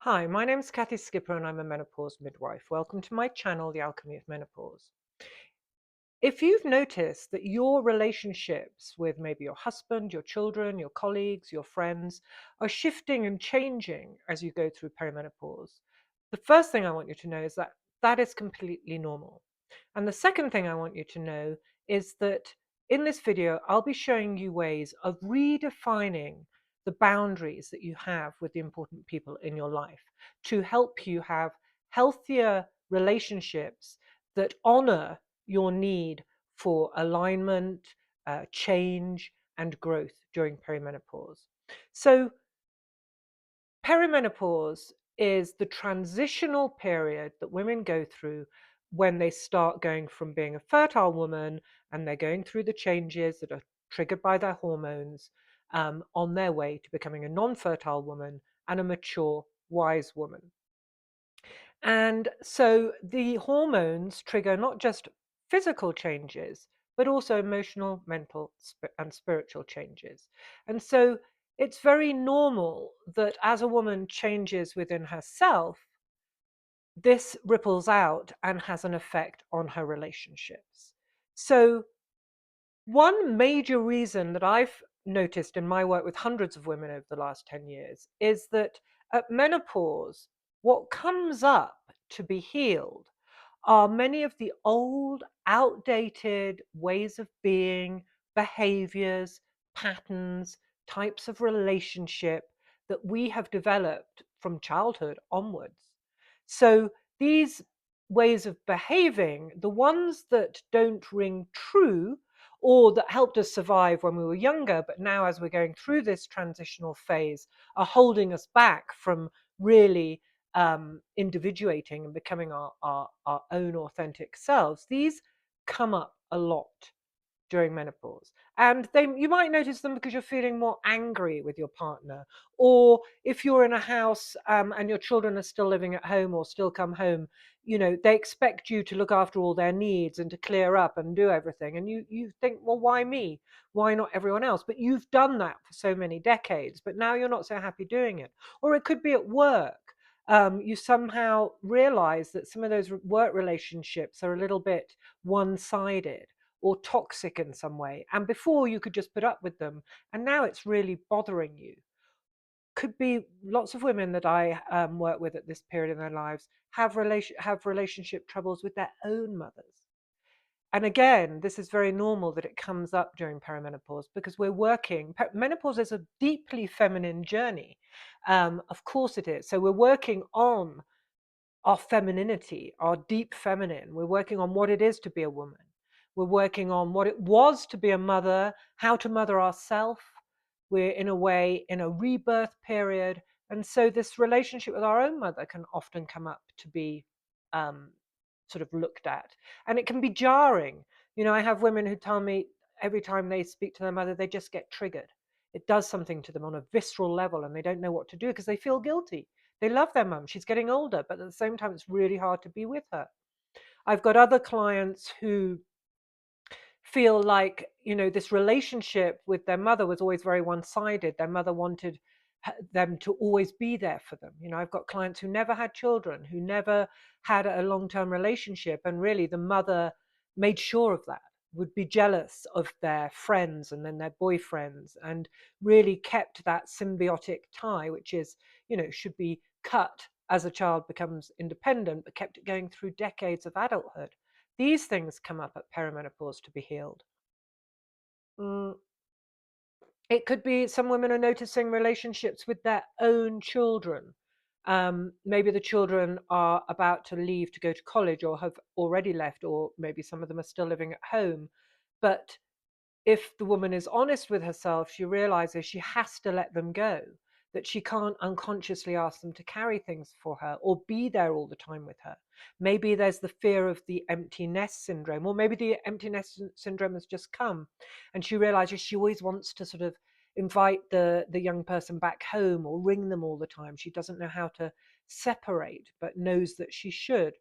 Hi, my name's Cathy Skipper and I'm a menopause midwife. Welcome to my channel, The Alchemy of Menopause. If you've noticed that your relationships with maybe your husband, your children, your colleagues, your friends are shifting and changing as you go through perimenopause, the first thing I want you to know is that that is completely normal. And the second thing I want you to know is that in this video, I'll be showing you ways of redefining the boundaries that you have with the important people in your life to help you have healthier relationships that honor your need for alignment, change, and growth during perimenopause. So, perimenopause is the transitional period that women go through when they start going from being a fertile woman and they're going through the changes that are triggered by their hormones on their way to becoming a non fertile woman and a mature, wise woman. And so the hormones trigger not just physical changes, but also emotional, mental, and spiritual changes. And so it's very normal that as a woman changes within herself, this ripples out and has an effect on her relationships. So one major reason that I've noticed in my work with hundreds of women over the last 10 years is that at menopause, what comes up to be healed are many of the old, outdated ways of being, behaviors, patterns, types of relationship that we have developed from childhood onwards. So these ways of behaving, the ones that don't ring true or that helped us survive when we were younger, but now as we're going through this transitional phase, are holding us back from really individuating and becoming our own authentic selves, these come up a lot during menopause. And you might notice them because you're feeling more angry with your partner, or if you're in a house and your children are still living at home or still come home, they expect you to look after all their needs and to clear up and do everything. And you think, well, why me? Why not everyone else? But you've done that for so many decades, but now you're not so happy doing it. Or it could be at work. You somehow realize that some of those work relationships are a little bit one-sided or toxic in some way. And before you could just put up with them, and now it's really bothering you. Could be lots of women that I work with at this period in their lives have relationship troubles with their own mothers. And again, this is very normal that it comes up during perimenopause because we're working. Menopause is a deeply feminine journey. Of course it is. So we're working on our femininity, our deep feminine. We're working on what it is to be a woman. We're working on what it was to be a mother, how to mother ourselves. We're in a way in a rebirth period. And so this relationship with our own mother can often come up to be um, sort of looked at. And it can be jarring. I have women who tell me every time they speak to their mother, they just get triggered. It does something to them on a visceral level and they don't know what to do because they feel guilty. They love their mum. She's getting older, but at the same time, it's really hard to be with her. I've got other clients who feel like, this relationship with their mother was always very one-sided. Their mother wanted them to always be there for them. I've got clients who never had children, who never had a long-term relationship, and really the mother made sure of that, would be jealous of their friends and then their boyfriends, and really kept that symbiotic tie, which is, should be cut as a child becomes independent, but kept it going through decades of adulthood. These things come up at perimenopause to be healed. Mm, it could be some women are noticing relationships with their own children. Maybe the children are about to leave to go to college or have already left, or maybe some of them are still living at home. But if the woman is honest with herself, she realizes she has to let them go, that she can't unconsciously ask them to carry things for her or be there all the time with her. Maybe there's the fear of the empty nest syndrome, or maybe the empty nest syndrome has just come and she realizes she always wants to sort of invite the young person back home or ring them all the time. She doesn't know how to separate, but knows that she should.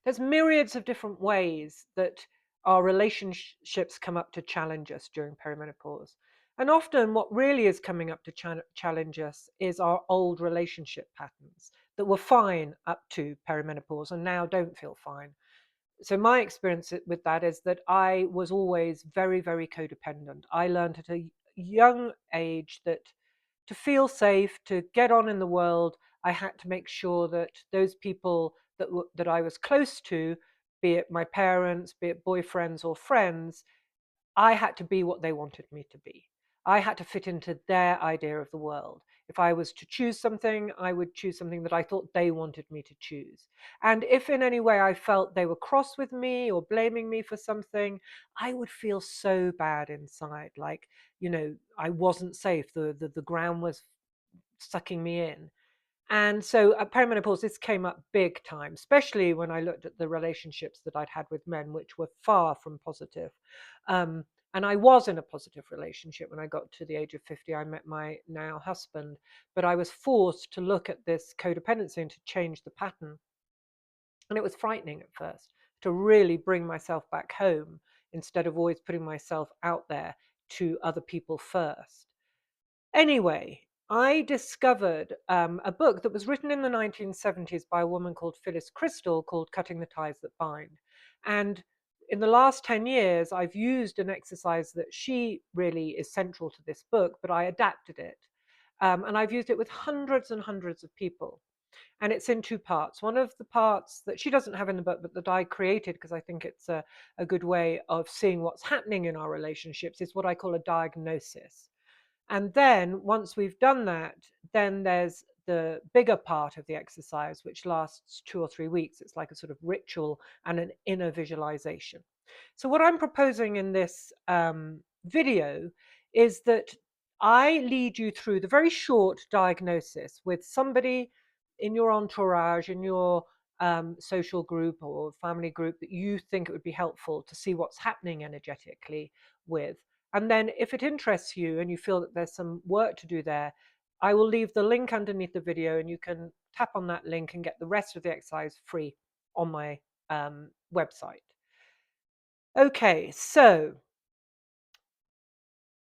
There's myriads of different ways that our relationships come up to challenge us during perimenopause. And often what really is coming up to challenge us is our old relationship patterns that were fine up to perimenopause and now don't feel fine. So my experience with that is that I was always very, very codependent. I learned at a young age that to feel safe, to get on in the world, I had to make sure that those people that I was close to, be it my parents, be it boyfriends or friends, I had to be what they wanted me to be. I had to fit into their idea of the world. If I was to choose something, I would choose something that I thought they wanted me to choose. And if in any way I felt they were cross with me or blaming me for something, I would feel so bad inside. Like, I wasn't safe. The ground was sucking me in. And so at perimenopause, this came up big time, especially when I looked at the relationships that I'd had with men, which were far from positive. Um, and I was in a positive relationship when I got to the age of 50. I met my now husband, but I was forced to look at this codependency and to change the pattern. And it was frightening at first to really bring myself back home instead of always putting myself out there to other people first. Anyway, I discovered a book that was written in the 1970s by a woman called Phyllis Crystal called Cutting the Ties That Bind. And in the last 10 years, I've used an exercise that she really is central to this book, but I adapted it. And I've used it with hundreds and hundreds of people. And it's in two parts. One of the parts that she doesn't have in the book, but that I created because I think it's a good way of seeing what's happening in our relationships, is what I call a diagnosis. And then once we've done that, then there's the bigger part of the exercise, which lasts 2 or 3 weeks. It's like a sort of ritual and an inner visualization. So what I'm proposing in this video is that I lead you through the very short diagnosis with somebody in your entourage, in your social group or family group that you think it would be helpful to see what's happening energetically with. And then if it interests you and you feel that there's some work to do there, I will leave the link underneath the video and you can tap on that link and get the rest of the exercise free on my website. Okay, so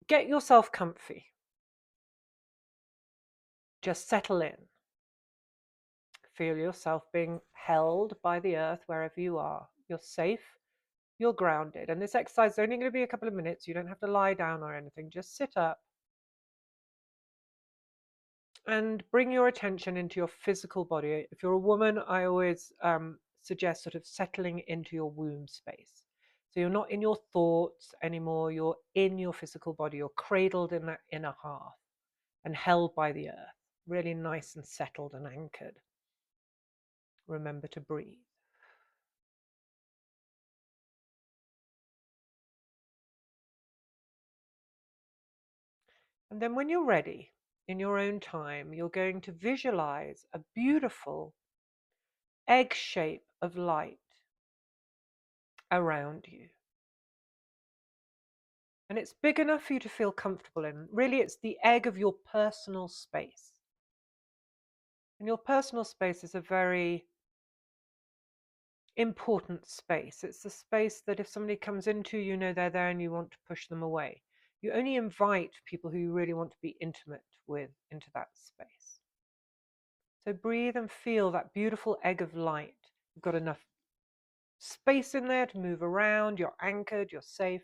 get yourself comfy. Just settle in. Feel yourself being held by the earth wherever you are. You're safe, you're grounded. And this exercise is only going to be a couple of minutes. You don't have to lie down or anything. Just sit up and bring your attention into your physical body. If you're a woman, I always suggest sort of settling into your womb space. So you're not in your thoughts anymore. You're in your physical body. You're cradled in that inner hearth and held by the earth, really nice and settled and anchored. Remember to breathe. And then when you're ready, in your own time, you're going to visualize a beautiful egg shape of light around you. And it's big enough for you to feel comfortable in. Really, it's the egg of your personal space. And your personal space is a very important space. It's a space that if somebody comes into, you know they're there and you want to push them away. You only invite people who you really want to be intimate with into that space. So breathe and feel that beautiful egg of light. You've got enough space in there to move around. You're anchored, you're safe.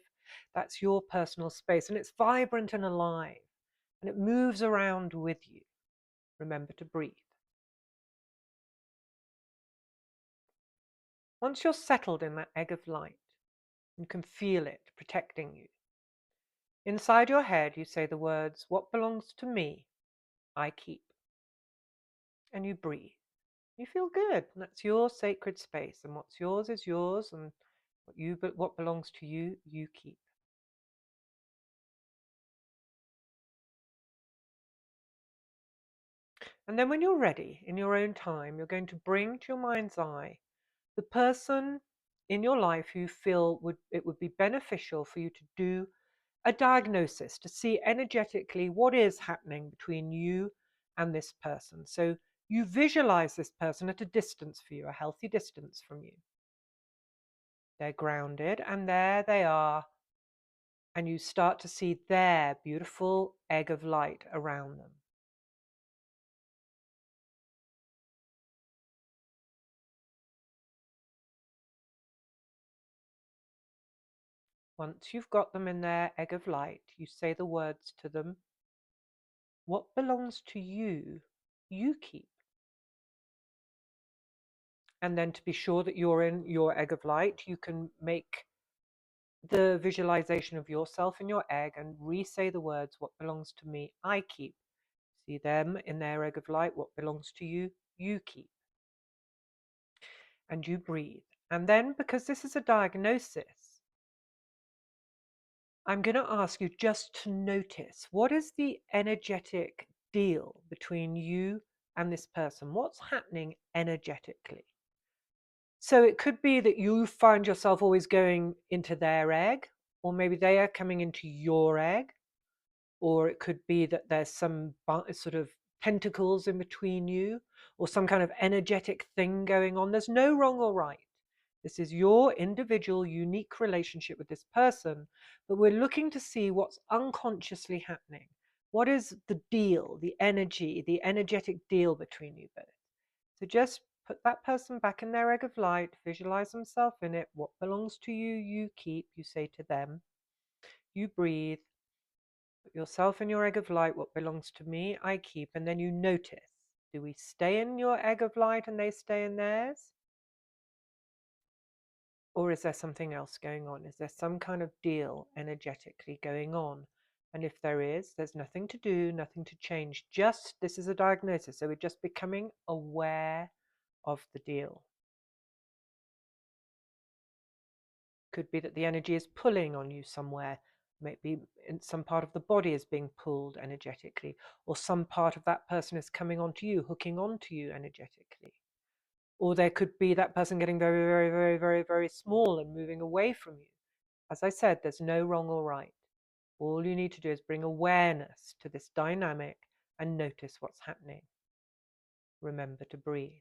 That's your personal space. And it's vibrant and alive. And it moves around with you. Remember to breathe. Once you're settled in that egg of light, you can feel it protecting you. Inside your head, you say the words, "What belongs to me, I keep." And you breathe. You feel good. That's your sacred space. And what's yours is yours. And what belongs to you, you keep. And then when you're ready, in your own time, you're going to bring to your mind's eye the person in your life who you feel it would be beneficial for you to do a diagnosis to see energetically what is happening between you and this person. So you visualize this person at a distance for you, a healthy distance from you. They're grounded, and there they are and you start to see their beautiful egg of light around them. Once you've got them in their egg of light, you say the words to them, "What belongs to you, you keep." And then to be sure that you're in your egg of light, you can make the visualization of yourself in your egg and re-say the words, "What belongs to me, I keep." See them in their egg of light. What belongs to you, you keep. And you breathe. And then, because this is a diagnosis, I'm going to ask you just to notice, what is the energetic deal between you and this person? What's happening energetically? So it could be that you find yourself always going into their egg, or maybe they are coming into your egg, or it could be that there's some sort of tentacles in between you, or some kind of energetic thing going on. There's no wrong or right. This is your individual, unique relationship with this person, but we're looking to see what's unconsciously happening. What is the deal, the energy, the energetic deal between you both? So just put that person back in their egg of light, visualize themselves in it. What belongs to you, you keep, you say to them. You breathe, put yourself in your egg of light. What belongs to me, I keep. And then you notice, do we stay in your egg of light and they stay in theirs? Or is there something else going on? Is there some kind of deal energetically going on? And if there is, there's nothing to do, nothing to change. Just, this is a diagnosis. So we're just becoming aware of the deal. Could be that the energy is pulling on you somewhere. Maybe in some part of the body is being pulled energetically, or some part of that person is coming onto you, hooking onto you energetically. Or there could be that person getting very, very, very, very, very small and moving away from you. As I said, there's no wrong or right. All you need to do is bring awareness to this dynamic and notice what's happening. Remember to breathe.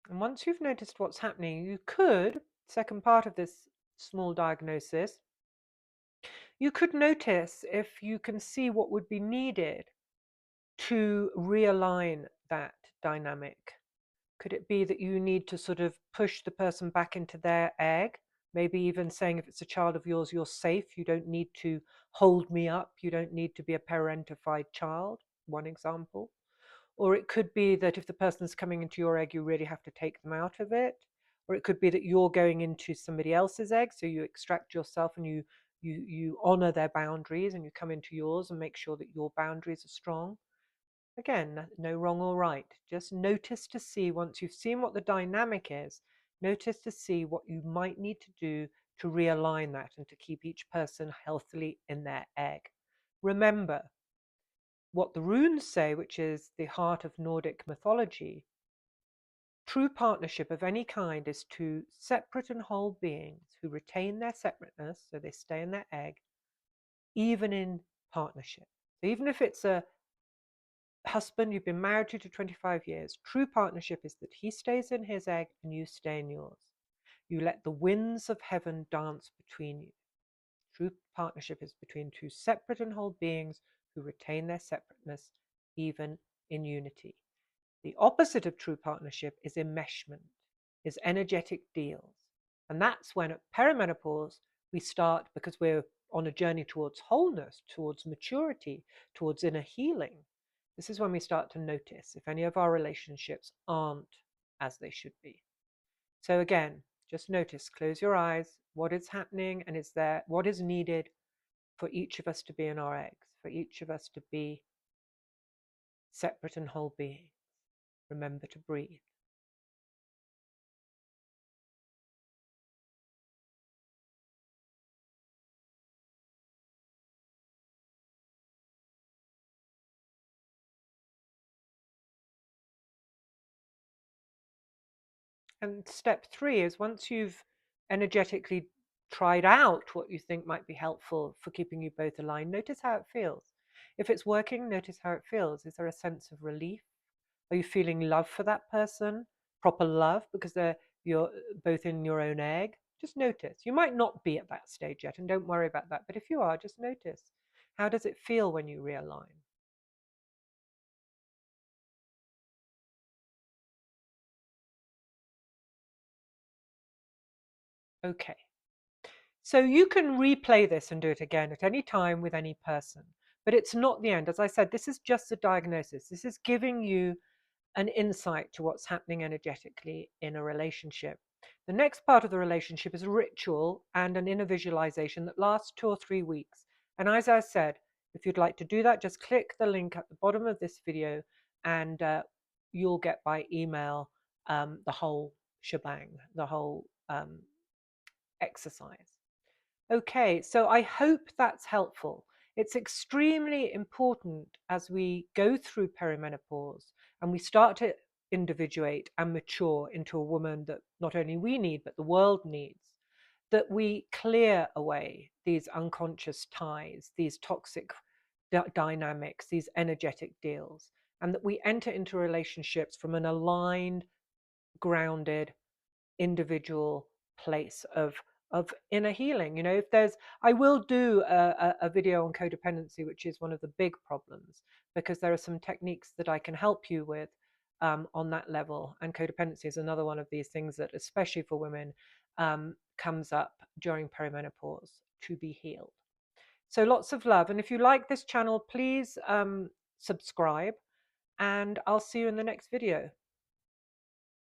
And once you've noticed what's happening, you could, second part of this small diagnosis, you could notice if you can see what would be needed to realign that dynamic. Could it be that you need to sort of push the person back into their egg? Maybe even saying, if it's a child of yours, you're safe. You don't need to hold me up. You don't need to be a parentified child, one example. Or it could be that if the person's coming into your egg, you really have to take them out of it. Or it could be that you're going into somebody else's egg, so you extract yourself and you honor their boundaries and you come into yours and make sure that your boundaries are strong. Again, no wrong or right. Just notice to see, once you've seen what the dynamic is, notice to see what you might need to do to realign that and to keep each person healthily in their egg. Remember, what the runes say, which is the heart of Nordic mythology, true partnership of any kind is two separate and whole beings who retain their separateness, so they stay in their egg, even in partnership. So even if it's a husband you've been married to 25 years, true partnership is that he stays in his egg and you stay in yours. You let the winds of heaven dance between you. True partnership is between two separate and whole beings who retain their separateness, even in unity. The opposite of true partnership is enmeshment, is energetic deals. And that's when at perimenopause we start, because we're on a journey towards wholeness, towards maturity, towards inner healing. This is when we start to notice if any of our relationships aren't as they should be. So again, just notice, close your eyes, what is happening, and is there what is needed for each of us to be in our eggs, for each of us to be separate and whole beings. Remember to breathe. And step three is, once you've energetically tried out what you think might be helpful for keeping you both aligned, notice how it feels. If it's working, notice how it feels. Is there a sense of relief? Are you feeling love for that person? Proper love because you're both in your own egg? Just notice. You might not be at that stage yet, and don't worry about that. But if you are, just notice. How does it feel when you realign? Okay. So you can replay this and do it again at any time with any person, but it's not the end. As I said, this is just a diagnosis. This is giving you an insight to what's happening energetically in a relationship. The next part of the relationship is a ritual and an inner visualization that lasts 2 or 3 weeks. And as I said, if you'd like to do that, just click the link at the bottom of this video and you'll get by email the whole shebang, the whole exercise. Okay, so I hope that's helpful. It's extremely important as we go through perimenopause and we start to individuate and mature into a woman that not only we need, but the world needs, that we clear away these unconscious ties, these toxic dynamics, these energetic deals, and that we enter into relationships from an aligned, grounded, individual place of inner healing. If there's I will do a video on codependency, which is one of the big problems, because there are some techniques that I can help you with on that level, and codependency is another one of these things that, especially for women, comes up during perimenopause to be healed. So lots of love, and if you like this channel, please subscribe, and I'll see you in the next video.